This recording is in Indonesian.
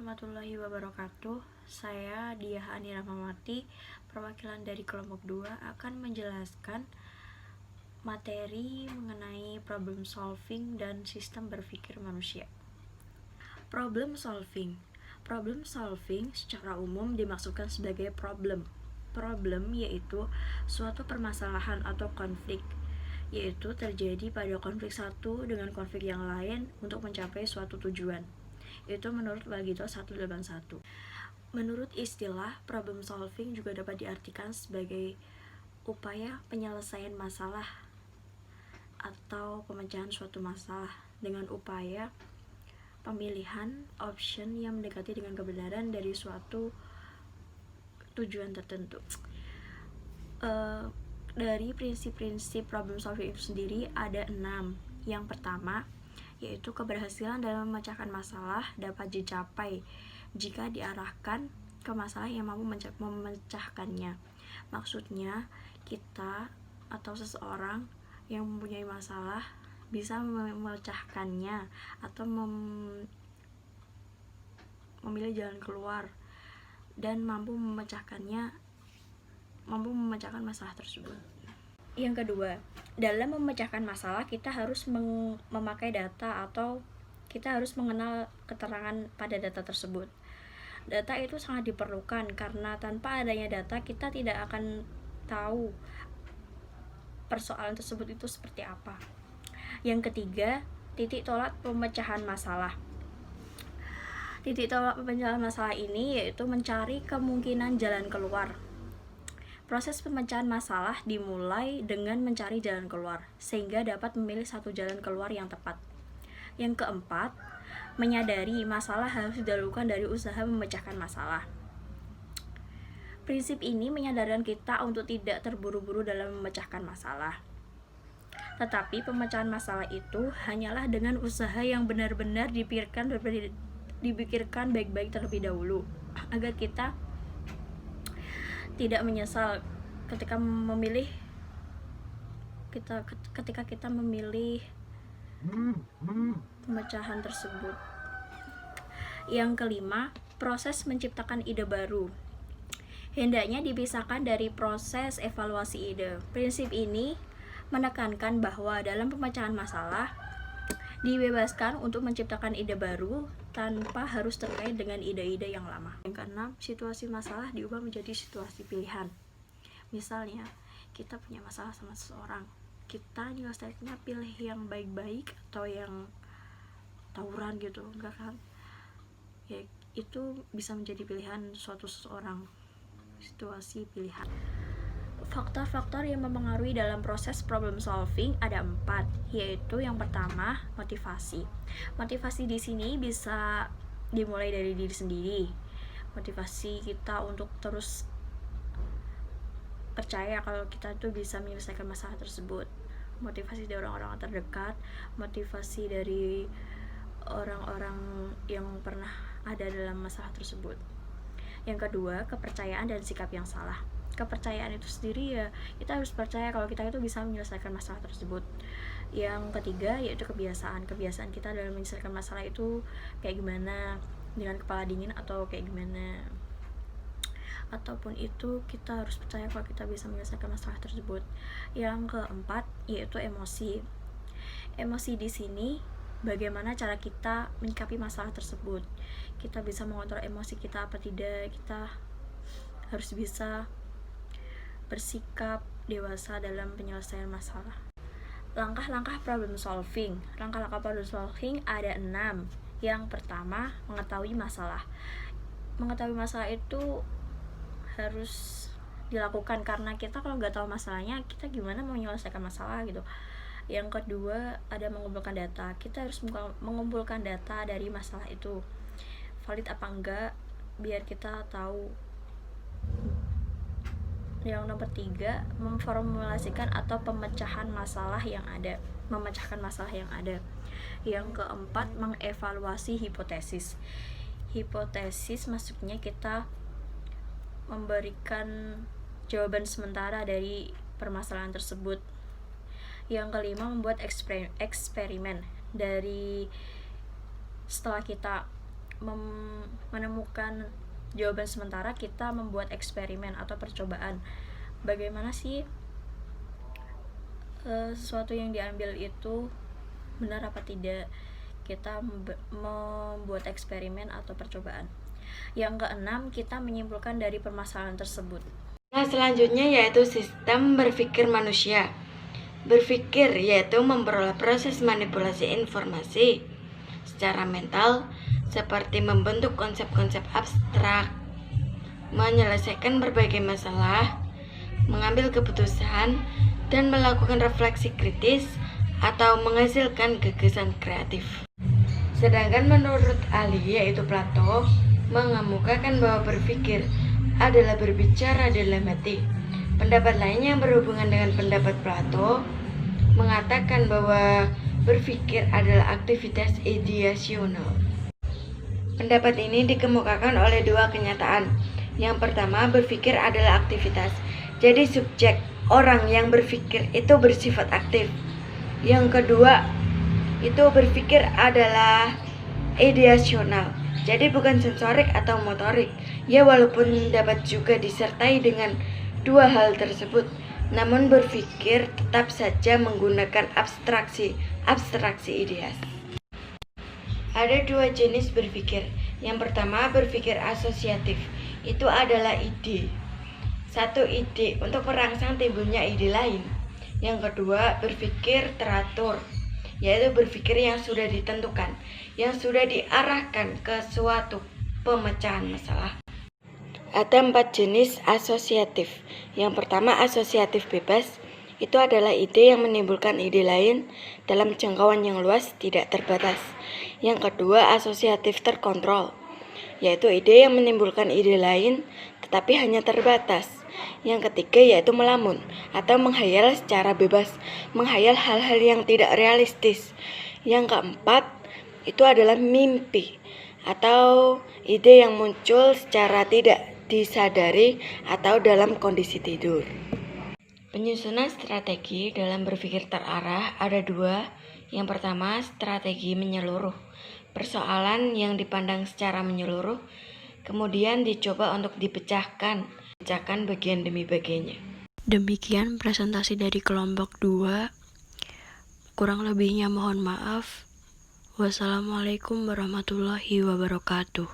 warahmatullahi wabarakatuh. Saya Diah Ani Rahmawati, perwakilan dari kelompok 2 akan menjelaskan materi mengenai problem solving dan sistem berpikir manusia. Problem solving. Problem solving secara umum dimaksudkan sebagai problem. Problem yaitu suatu permasalahan atau konflik, yaitu terjadi pada konflik satu dengan konflik yang lain untuk mencapai suatu tujuan. Itu menurut Bagito 181. Menurut istilah, problem solving juga dapat diartikan sebagai upaya penyelesaian masalah atau pemecahan suatu masalah dengan upaya pemilihan option yang mendekati dengan kebenaran dari suatu tujuan tertentu. Dari prinsip-prinsip problem solving itu sendiri ada 6. Yang pertama, yaitu keberhasilan dalam memecahkan masalah dapat dicapai jika diarahkan ke masalah yang mampu memecahkannya. Maksudnya, kita atau seseorang yang mempunyai masalah bisa memecahkannya atau memilih jalan keluar dan mampu memecahkan masalah tersebut. Yang kedua, dalam memecahkan masalah kita harus memakai data atau kita harus mengenal keterangan pada data tersebut. Data itu sangat diperlukan karena tanpa adanya data kita tidak akan tahu persoalan tersebut itu seperti apa. Yang ketiga, titik tolak pemecahan masalah. Titik tolak pemecahan masalah ini yaitu mencari kemungkinan jalan keluar. Proses pemecahan masalah dimulai dengan mencari jalan keluar, sehingga dapat memilih satu jalan keluar yang tepat. Yang keempat, menyadari masalah harus didahulukan dari usaha memecahkan masalah. Prinsip ini menyadarkan kita untuk tidak terburu-buru dalam memecahkan masalah. Tetapi pemecahan masalah itu hanyalah dengan usaha yang benar-benar dipikirkan baik-baik terlebih dahulu, agar kita tidak menyesal ketika kita memilih pemecahan tersebut. Yang kelima, proses menciptakan ide baru hendaknya dipisahkan dari proses evaluasi ide. Prinsip ini menekankan bahwa dalam pemecahan masalah dibebaskan untuk menciptakan ide baru tanpa harus terkait dengan ide-ide yang lama. Yang keenam, situasi masalah diubah menjadi situasi pilihan. Misalnya, kita punya masalah sama seseorang, kita nyelesainya pilih yang baik-baik atau yang tawuran gitu, enggak kan? Ya, itu bisa menjadi pilihan suatu seseorang. Situasi pilihan. Faktor-faktor yang mempengaruhi dalam proses problem solving ada 4, yaitu yang pertama, motivasi. Motivasi di sini bisa dimulai dari diri sendiri. Motivasi kita untuk terus percaya kalau kita tuh bisa menyelesaikan masalah tersebut. Motivasi dari orang-orang terdekat, motivasi dari orang-orang yang pernah ada dalam masalah tersebut. Yang kedua, kepercayaan dan sikap yang salah. Kepercayaan itu sendiri ya, kita harus percaya kalau kita itu bisa menyelesaikan masalah tersebut. Yang ketiga yaitu kebiasaan kita dalam menyelesaikan masalah itu kayak gimana, dengan kepala dingin atau kayak gimana. Ataupun itu kita harus percaya kalau kita bisa menyelesaikan masalah tersebut. Yang keempat yaitu emosi. Emosi di sini bagaimana cara kita menyikapi masalah tersebut. Kita bisa mengontrol emosi kita apa tidak. Kita harus bisa bersikap dewasa dalam penyelesaian masalah. Langkah-langkah problem solving. Langkah-langkah problem solving ada 6. Yang pertama, mengetahui masalah. Mengetahui masalah itu harus dilakukan karena kita kalau nggak tahu masalahnya, kita gimana mau menyelesaikan masalah gitu. Yang kedua, ada mengumpulkan data. Kita harus mengumpulkan data dari masalah itu, valid apa enggak, biar kita tahu. Yang nomor 3, memformulasikan atau memecahkan masalah yang ada. Yang keempat, mengevaluasi hipotesis. Hipotesis maksudnya kita memberikan jawaban sementara dari permasalahan tersebut. Yang kelima, membuat eksperimen. Dari setelah kita menemukan jawaban sementara, kita membuat eksperimen atau percobaan. Bagaimana sih sesuatu yang diambil itu benar apa tidak? Kita membuat eksperimen atau percobaan. Yang keenam, kita menyimpulkan dari permasalahan tersebut. Nah, selanjutnya yaitu sistem berpikir manusia. Berpikir yaitu memperoleh proses manipulasi informasi secara mental, seperti membentuk konsep-konsep abstrak, menyelesaikan berbagai masalah, mengambil keputusan, dan melakukan refleksi kritis atau menghasilkan gagasan kreatif. Sedangkan menurut ahli yaitu Plato, mengemukakan bahwa berpikir adalah berbicara dalam hati. Pendapat lainnya yang berhubungan dengan pendapat Plato mengatakan bahwa berpikir adalah aktivitas ideasional. Pendapat ini dikemukakan oleh dua kenyataan. Yang pertama, berpikir adalah aktivitas. Jadi subjek orang yang berpikir itu bersifat aktif. Yang kedua, itu berpikir adalah ideasional. Jadi bukan sensorik atau motorik. Ya, walaupun dapat juga disertai dengan dua hal tersebut, namun berpikir tetap saja menggunakan abstraksi ideas. Ada dua jenis berpikir. Yang pertama, berpikir asosiatif. Itu adalah ide. Satu ide untuk merangsang timbulnya ide lain. Yang kedua, berpikir teratur, yaitu berpikir yang sudah ditentukan, yang sudah diarahkan ke suatu pemecahan masalah. Ada 4 jenis asosiatif. Yang pertama, asosiatif bebas. Itu adalah ide yang menimbulkan ide lain dalam jangkauan yang luas, tidak terbatas. Yang kedua, asosiatif terkontrol, yaitu ide yang menimbulkan ide lain tetapi hanya terbatas. Yang ketiga yaitu melamun atau menghayal secara bebas, menghayal hal-hal yang tidak realistis. Yang keempat itu adalah mimpi atau ide yang muncul secara tidak disadari atau dalam kondisi tidur. Penyusunan strategi dalam berpikir terarah ada dua. Yang pertama, strategi menyeluruh. Persoalan yang dipandang secara menyeluruh, kemudian dicoba untuk dipecahkan bagian demi bagiannya. Demikian presentasi dari kelompok 2. Kurang lebihnya mohon maaf. Wassalamualaikum warahmatullahi wabarakatuh.